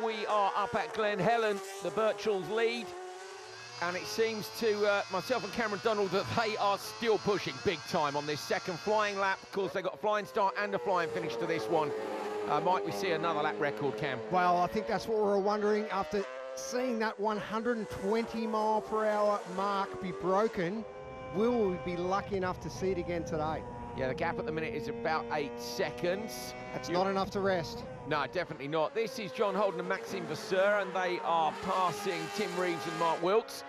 we are up at Glen Helen, the Birchalls lead. And it seems to myself and Cameron Donald that they are still pushing big time on this second flying lap. Of course, they got a flying start and a flying finish to this one. Might we see another lap record, Cam? Well, I think that's what we're wondering after seeing that 120 mile per hour mark be broken. Will we be lucky enough to see it again today? Yeah, the gap at the minute is about 8 seconds. That's not enough to rest. No, definitely not. This is John Holden and Maxime Vasseur, and they are passing Tim Reeves and Mark Wilkes.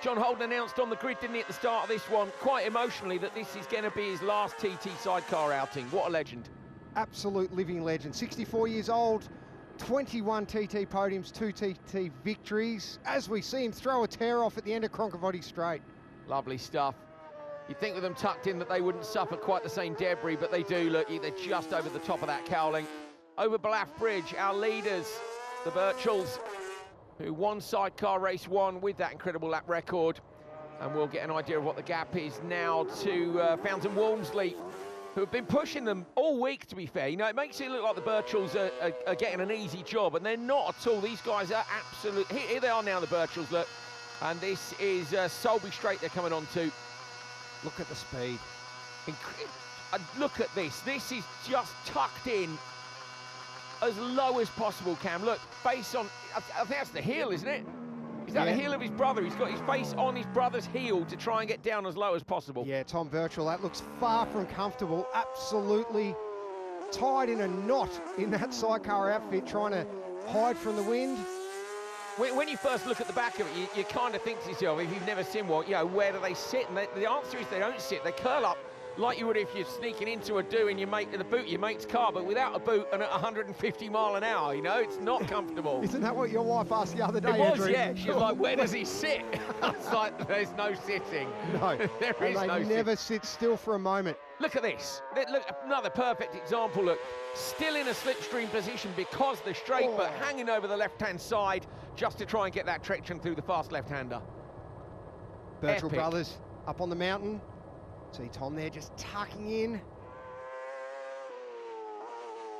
John Holden announced on the grid, didn't he, at the start of this one, quite emotionally, that this is going to be his last TT sidecar outing. What a legend. Absolute living legend. 64 years old, 21 TT podiums, 2 TT victories, as we see him throw a tear off at the end of Cronkivoti Straight. Lovely stuff. You'd think with them tucked in that they wouldn't suffer quite the same debris, but they do. Look, they're just over the top of that cowling. Over Balaff Bridge, our leaders, the Birchalls, who won Sidecar Race 1 with that incredible lap record. And we'll get an idea of what the gap is now to Fountain Walmsley, who have been pushing them all week, to be fair. You know, it makes it look like the Birchalls are getting an easy job, and they're not at all. These guys are absolute. Here they are now, the Birchalls, look. And this is Solby Straight they're coming on to. Look at the speed. Look at this. This is just tucked in as low as possible, Cam. Look, face on, I think that's the heel, isn't it? Is that the heel of his brother? He's got his face on his brother's heel to try and get down as low as possible. Yeah, Tom Birchall, that looks far from comfortable. Absolutely tied in a knot in that sidecar outfit, trying to hide from the wind. When you first look at the back of it, you kind of think to yourself, if you've never seen one, you know, where do they sit? And the answer is they don't sit. They curl up like you would if you're sneaking into a do in the boot of your mate's car, but without a boot and at 150 mile an hour, you know, it's not comfortable. Isn't that what your wife asked the other day, It was, Andrew? yeah. She was like, where does he sit? I was like, there's no sitting. No, there is no sitting. They never sit still for a moment. Look at this. Look, another perfect example. Look, still in a slipstream position because they're straight, but hanging over the left-hand side just to try and get that traction through the fast left-hander. Birchall brothers up on the mountain. See Tom there just tucking in.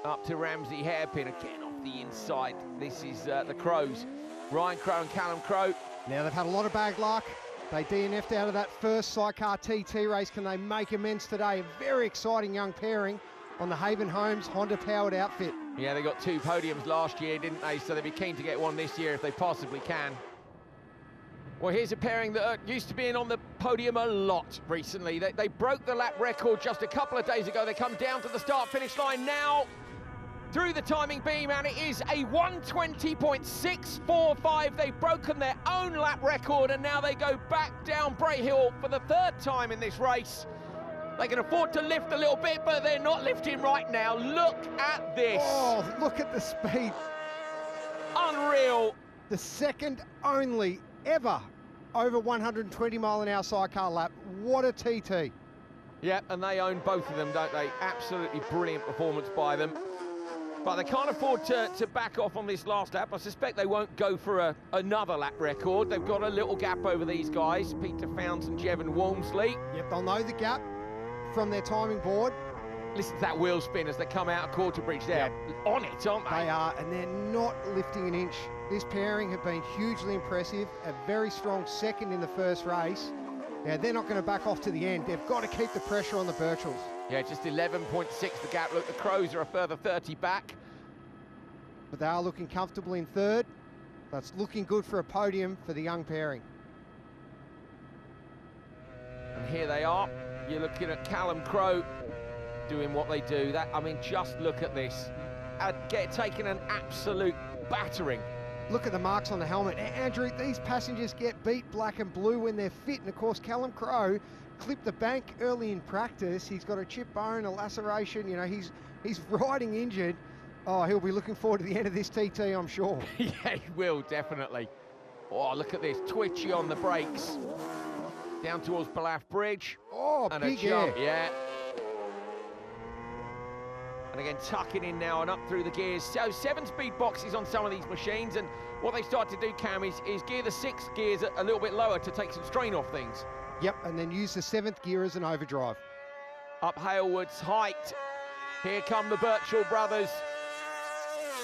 Up to Ramsey Hairpin, again off the inside. This is the Crows. Ryan Crowe and Callum Crowe. Now they've had a lot of bad luck. They DNF'd out of that first Sidecar TT race. Can they make amends today? A very exciting young pairing on the Haven Homes Honda-powered outfit. Yeah, they got 2 podiums last year, didn't they? So they'd be keen to get one this year if they possibly can. Well, here's a pairing that used to be in on the podium a lot recently. They broke the lap record just a couple of days ago. They come down to the start-finish line now through the timing beam, and it is a 120.645. They've broken their own lap record, and now they go back down Bray Hill for the 3rd time in this race. They can afford to lift a little bit, but they're not lifting right now. Look at this. Oh, look at the speed. Unreal. The second only ever over 120 mile an hour sidecar lap. What a TT. Yeah, and they own both of them, don't they? Absolutely brilliant performance by them. But they can't afford to back off on this last lap. I suspect they won't go for another lap record. They've got a little gap over these guys, Peter Founds and Jevon Walmsley. Yep, they'll know the gap from their timing board. Listen to that wheel spin as they come out of Quarterbridge there. Yep. On it, aren't they? They are, and they're not lifting an inch. This pairing have been hugely impressive. A very strong second in the first race. Now, they're not going to back off to the end. They've got to keep the pressure on the Birchalls. Yeah, just 11.6 the gap. Look, the Crows are a further 30 back. But they are looking comfortable in 3rd. That's looking good for a podium for the young pairing. And here they are. You're looking at Callum Crowe doing what they do. I mean, just look at this. Taking an absolute battering. Look at the marks on the helmet. Andrew, these passengers get beat black and blue when they're fit. And of course, Callum Crowe clipped the bank early in practice. He's got a chipped bone, a laceration. You know, he's riding injured. Oh, he'll be looking forward to the end of this TT, I'm sure. Yeah, he will, definitely. Oh, look at this. Twitchy on the brakes. Down towards Balaff Bridge. Oh, and big a jump, air. yeah. And again, tucking in now and up through the gears. So 7-speed boxes on some of these machines, and what they start to do, Cam, is gear the 6 gears a little bit lower to take some strain off things. Yep, and then use the 7th gear as an overdrive. Up Halewood's height. Here come the Birchall brothers.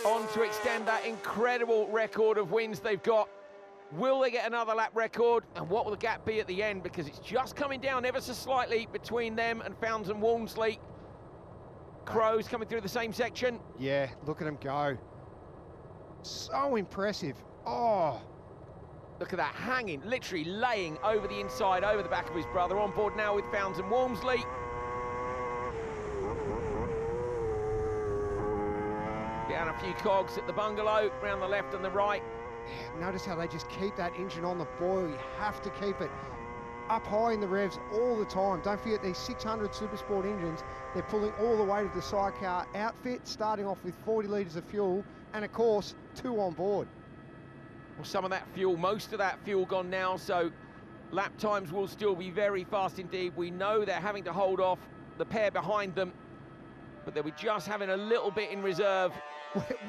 on to extend that incredible record of wins they've got. Will they get another lap record? And what will the gap be at the end? Because it's just coming down ever so slightly between them and Founds and Walmsley. Crows coming through the same section. Yeah, look at him go. So impressive. Oh. Look at that, hanging, literally laying over the inside, over the back of his brother. On board now with Founds and Walmsley. Down a few cogs at the bungalow, round the left and the right. Yeah, notice how they just keep that engine on the boil. You have to keep it up high in the revs all the time. Don't forget these 600 Supersport engines, they're pulling all the weight of the Sidecar outfit, starting off with 40 litres of fuel and, of course, 2 on board. Well, some of that fuel, most of that fuel gone now, so lap times will still be very fast indeed. We know they're having to hold off the pair behind them, but they'll be just having a little bit in reserve.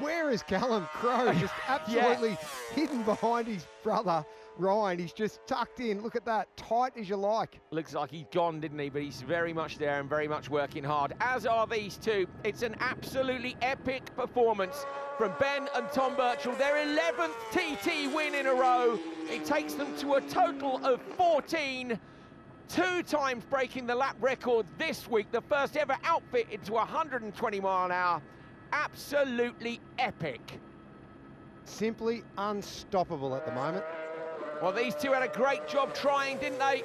Where is Callum Crowe? Just absolutely hidden behind his brother, Ryan. He's just tucked in. Look at that, tight as you like. Looks like he's gone, didn't he? But he's very much there and very much working hard, as are these two. It's an absolutely epic performance from Ben and Tom Birchall. Their 11th TT win in a row. It takes them to a total of 14. 2 times breaking the lap record this week. The first ever outfit into 120 mile an hour. Absolutely epic. Simply unstoppable at the moment. Well, these two had a great job trying, didn't they?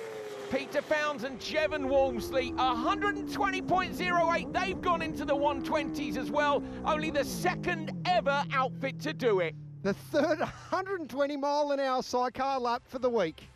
Peter Founds and Jevon Walmsley, 120.08. They've gone into the 120s as well. Only the second ever outfit to do it. The third 120 mile an hour Sidecar lap for the week.